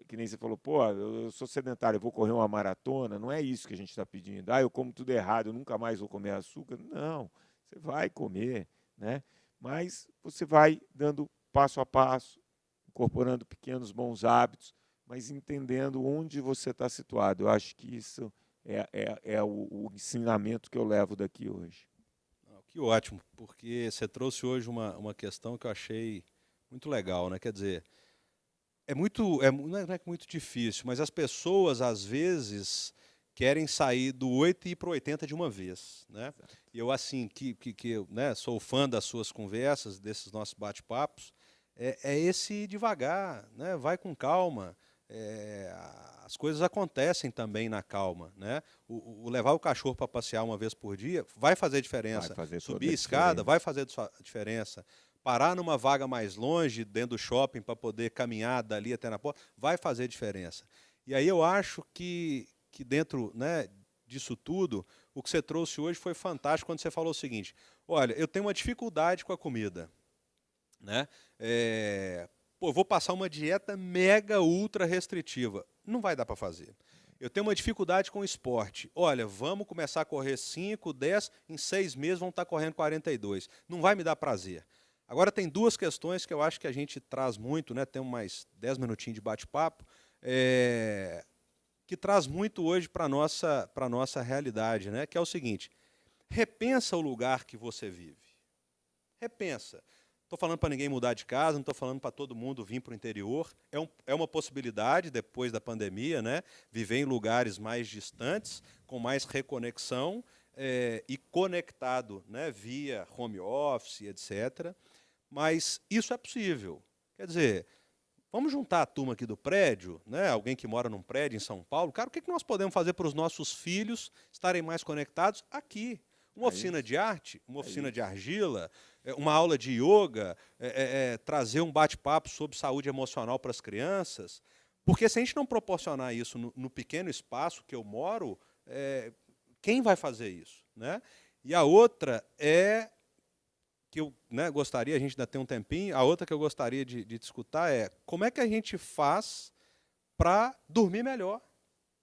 [SPEAKER 1] Que nem você falou, pô, eu sou sedentário, eu vou correr uma maratona. Não é isso que a gente está pedindo. Eu como tudo errado, eu nunca mais vou comer açúcar. Não, você vai comer, né? Mas você vai dando passo a passo, incorporando pequenos bons hábitos, mas entendendo onde você está situado. Eu acho que isso é o ensinamento que eu levo daqui hoje.
[SPEAKER 2] Que ótimo, porque você trouxe hoje uma questão que eu achei muito legal, né? Quer dizer, não é muito difícil, mas as pessoas, às vezes, querem sair do 8 e ir para o 80 de uma vez, né? E eu, assim, que eu, né, sou fã das suas conversas, desses nossos bate-papos, é esse devagar, né? Vai com calma. As coisas acontecem também na calma, né? O levar o cachorro para passear uma vez por dia vai fazer diferença.
[SPEAKER 1] Vai fazer
[SPEAKER 2] Subir a escada vai fazer diferença. Parar numa vaga mais longe, dentro do shopping, para poder caminhar dali até na porta, vai fazer diferença. E aí eu acho que dentro, né, disso tudo, o que você trouxe hoje foi fantástico quando você falou o seguinte: olha, eu tenho uma dificuldade com a comida, né? Eu vou passar uma dieta mega ultra restritiva. Não vai dar para fazer. Eu tenho uma dificuldade com o esporte. Olha, vamos começar a correr 5, 10, em 6 meses vão estar correndo 42. Não vai me dar prazer. Agora tem 2 questões que eu acho que a gente traz muito, né? Temos mais 10 minutinhos de bate-papo, que traz muito hoje para a nossa realidade, né? Que é o seguinte: repensa o lugar que você vive. Repensa. Estou falando para ninguém mudar de casa, não estou falando para todo mundo vir para o interior. É uma possibilidade, depois da pandemia, né? Viver em lugares mais distantes, com mais reconexão e conectado, né? Via home office, etc. Mas isso é possível. Quer dizer, vamos juntar a turma aqui do prédio, né? Alguém que mora num prédio em São Paulo. Cara, o que nós podemos fazer para os nossos filhos estarem mais conectados aqui? Uma oficina de arte, uma oficina de argila, uma aula de yoga, trazer um bate-papo sobre saúde emocional para as crianças. Porque se a gente não proporcionar isso no pequeno espaço que eu moro, quem vai fazer isso, né? E a outra que eu, né, gostaria, a gente ainda tem um tempinho, a outra que eu gostaria de escutar é como é que a gente faz para dormir melhor,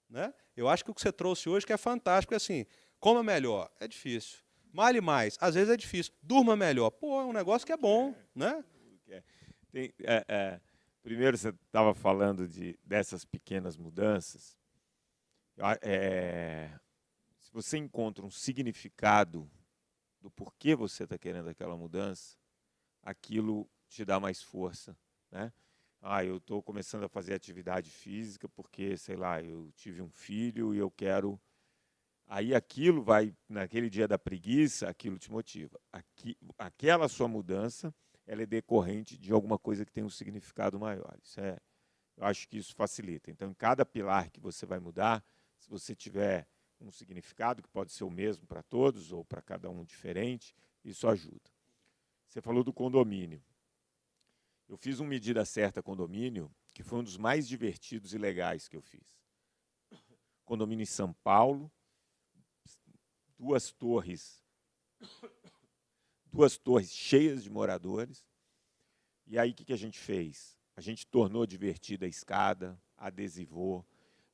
[SPEAKER 2] né? Eu acho que o que você trouxe hoje que é fantástico, é assim, Coma melhor, é difícil. Male mais, às vezes é difícil. Durma melhor, pô, é um negócio que é bom, né?
[SPEAKER 1] Tem, primeiro, você estava falando dessas pequenas mudanças. Se você encontra um significado do porquê você está querendo aquela mudança, aquilo te dá mais força, né? Eu estou começando a fazer atividade física porque, sei lá, eu tive um filho e eu quero... Aí aquilo vai, naquele dia da preguiça, aquilo te motiva. Aquela sua mudança, ela é decorrente de alguma coisa que tem um significado maior. Eu acho que isso facilita. Então, em cada pilar que você vai mudar, se você tiver um significado, que pode ser o mesmo para todos ou para cada um diferente, isso ajuda. Você falou do condomínio. Eu fiz um Medida Certa condomínio, que foi um dos mais divertidos e legais que eu fiz. Condomínio em São Paulo, duas torres cheias de moradores. E aí, o que a gente fez? A gente tornou divertida a escada, adesivou.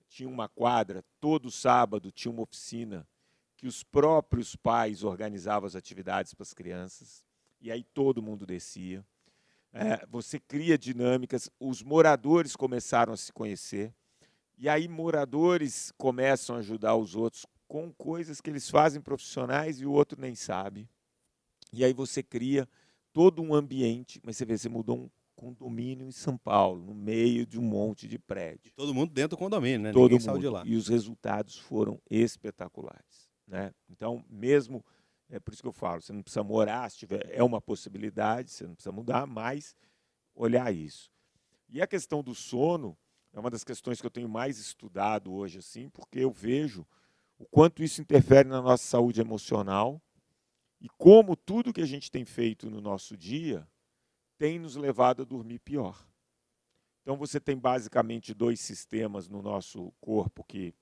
[SPEAKER 1] Tinha uma quadra, todo sábado tinha uma oficina que os próprios pais organizavam as atividades para as crianças. E aí todo mundo descia. Você cria dinâmicas, os moradores começaram a se conhecer. E aí moradores começam a ajudar os outros com coisas que eles fazem profissionais e o outro nem sabe. E aí você cria todo um ambiente, mas você vê, você mudou um condomínio em São Paulo, no meio de um monte de prédio.
[SPEAKER 2] Todo mundo dentro do condomínio, né?
[SPEAKER 1] Todo
[SPEAKER 2] Ninguém
[SPEAKER 1] mundo.
[SPEAKER 2] saiu de lá.
[SPEAKER 1] E os resultados foram espetaculares, né? Então, mesmo, é por isso que eu falo, você não precisa morar, se tiver, é uma possibilidade, você não precisa mudar, mas olhar isso. E a questão do sono é uma das questões que eu tenho mais estudado hoje, assim, porque eu vejo o quanto isso interfere na nossa saúde emocional e como tudo que a gente tem feito no nosso dia tem nos levado a dormir pior. Então, você tem basicamente dois sistemas no nosso corpo que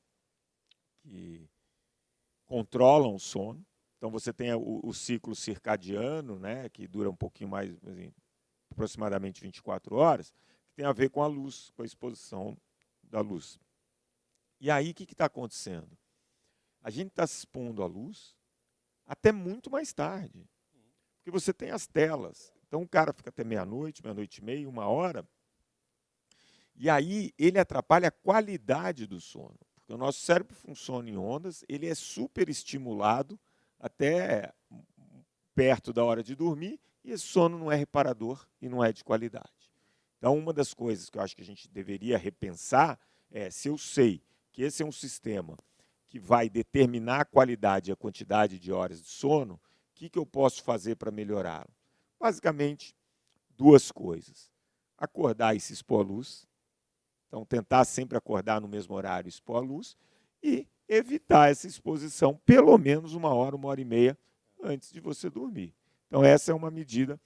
[SPEAKER 1] controlam o sono. Então, você tem o ciclo circadiano, né, que dura um pouquinho mais, assim, aproximadamente 24 horas, que tem a ver com a luz, com a exposição da luz. E aí, o que está acontecendo? A gente está se expondo à luz até muito mais tarde. Porque você tem as telas. Então, o cara fica até meia-noite, meia-noite e meia, 1 hora, e aí ele atrapalha a qualidade do sono. Porque o nosso cérebro funciona em ondas, ele é super estimulado até perto da hora de dormir, e esse sono não é reparador e não é de qualidade. Então, uma das coisas que eu acho que a gente deveria repensar é, se eu sei que esse é um sistema que vai determinar a qualidade e a quantidade de horas de sono, o que eu posso fazer para melhorá-lo? Basicamente, duas coisas. Acordar e se expor à luz. Então, tentar sempre acordar no mesmo horário e expor à luz. E evitar essa exposição pelo menos 1 hora, 1 hora e meia antes de você dormir. Então, essa é uma medida.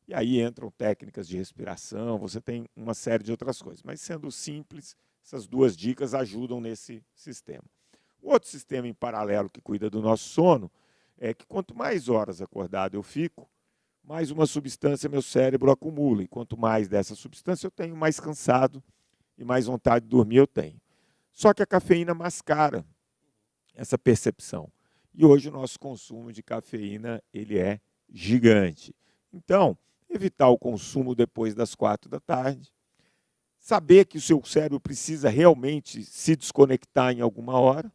[SPEAKER 1] E aí entram técnicas de respiração, você tem uma série de outras coisas. Mas, sendo simples, essas duas dicas ajudam nesse sistema. O outro sistema em paralelo que cuida do nosso sono é que quanto mais horas acordado eu fico, mais uma substância meu cérebro acumula. E quanto mais dessa substância eu tenho, mais cansado e mais vontade de dormir eu tenho. Só que a cafeína mascara essa percepção. E hoje o nosso consumo de cafeína ele é gigante. Então, evitar o consumo depois das 4 da tarde, saber que o seu cérebro precisa realmente se desconectar em alguma hora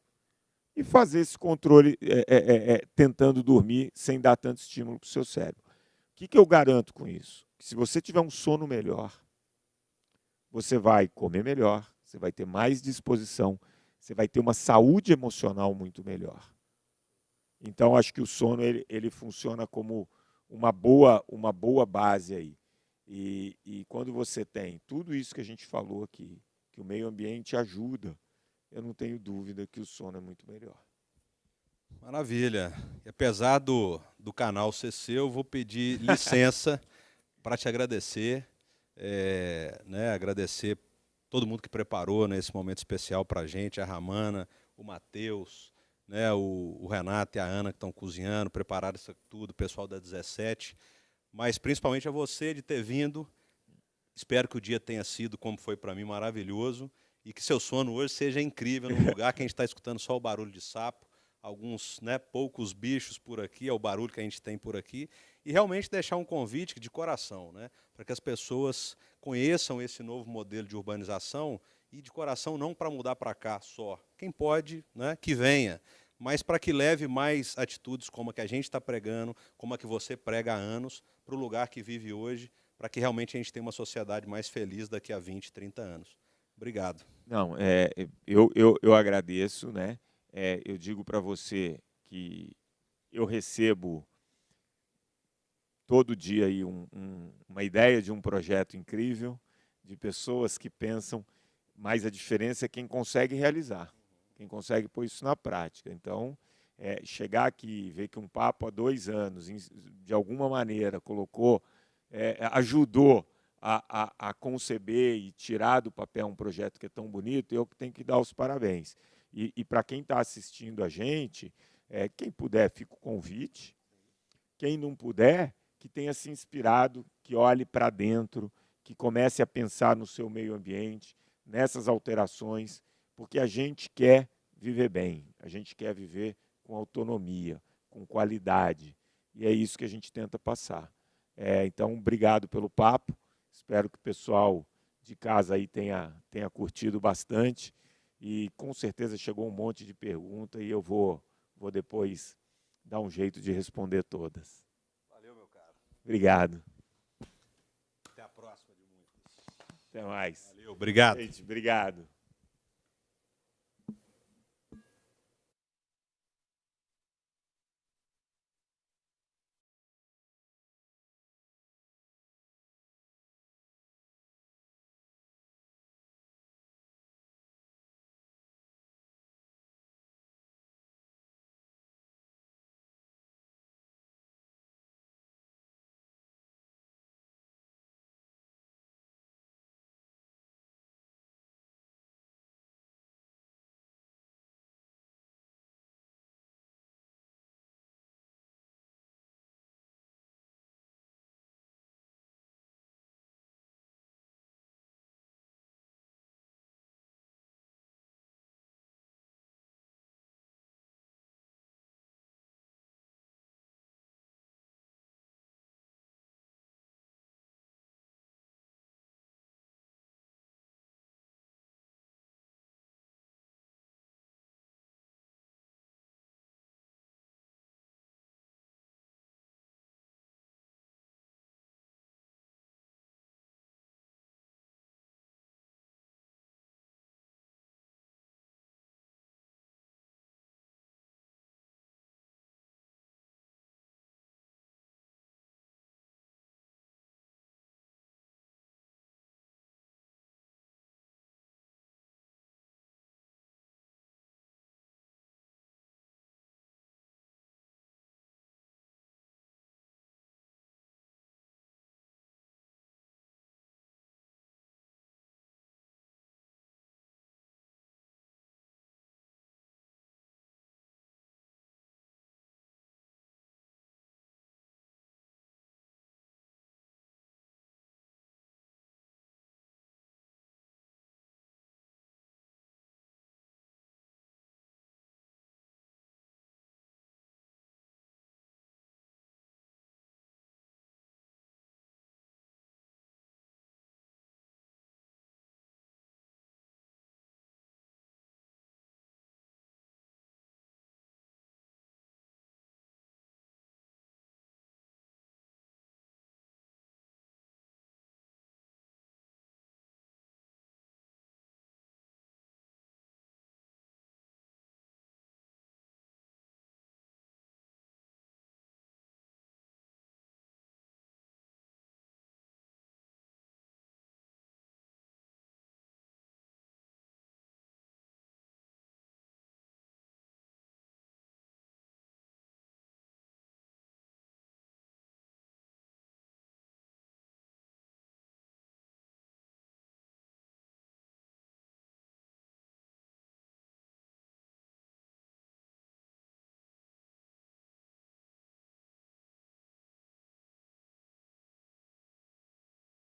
[SPEAKER 1] e fazer esse controle tentando dormir sem dar tanto estímulo para o seu cérebro. O que eu garanto com isso? Que se você tiver um sono melhor, você vai comer melhor, você vai ter mais disposição, você vai ter uma saúde emocional muito melhor. Então, acho que o sono ele funciona como uma boa base aí. E quando você tem tudo isso que a gente falou aqui, que o meio ambiente ajuda, eu não tenho dúvida que o sono é muito melhor.
[SPEAKER 2] Maravilha. E apesar do canal ser seu, eu vou pedir licença para te agradecer. Agradecer todo mundo que preparou nesse momento especial para a gente, a Ramana, o Matheus, né, o Renato e a Ana que estão cozinhando, prepararam isso tudo, o pessoal da 17, mas principalmente a você de ter vindo. Espero que o dia tenha sido, como foi para mim, maravilhoso e que seu sono hoje seja incrível, num lugar que a gente está escutando só o barulho de sapo, alguns, né, poucos bichos por aqui, é o barulho que a gente tem por aqui, e realmente deixar um convite de coração, né, para que as pessoas conheçam esse novo modelo de urbanização, e de coração não para mudar para cá só. Quem pode, né, que venha, mas para que leve mais atitudes como a que a gente está pregando, como a que você prega há anos, para o lugar que vive hoje, para que realmente a gente tenha uma sociedade mais feliz daqui a 20, 30 anos. Obrigado.
[SPEAKER 1] Não, eu agradeço, né? Eu digo para você que eu recebo todo dia aí uma ideia de um projeto incrível, de pessoas que pensam, mas a diferença é quem consegue realizar, quem consegue pôr isso na prática. Então, chegar aqui e ver que um papo há 2 anos, de alguma maneira, ajudou a conceber e tirar do papel um projeto que é tão bonito, eu tenho que dar os parabéns. E para quem está assistindo a gente, quem puder, fica o convite. Quem não puder, que tenha se inspirado, que olhe para dentro, que comece a pensar no seu meio ambiente, nessas alterações, porque a gente quer viver bem, a gente quer viver com autonomia, com qualidade, e é isso que a gente tenta passar. Então, obrigado pelo papo, espero que o pessoal de casa aí tenha curtido bastante, e com certeza chegou um monte de perguntas, e eu vou depois dar um jeito de responder todas.
[SPEAKER 2] Valeu, meu caro.
[SPEAKER 1] Obrigado.
[SPEAKER 2] Até a próxima de muitas.
[SPEAKER 1] Até mais.
[SPEAKER 2] Valeu, obrigado.
[SPEAKER 1] Gente, obrigado.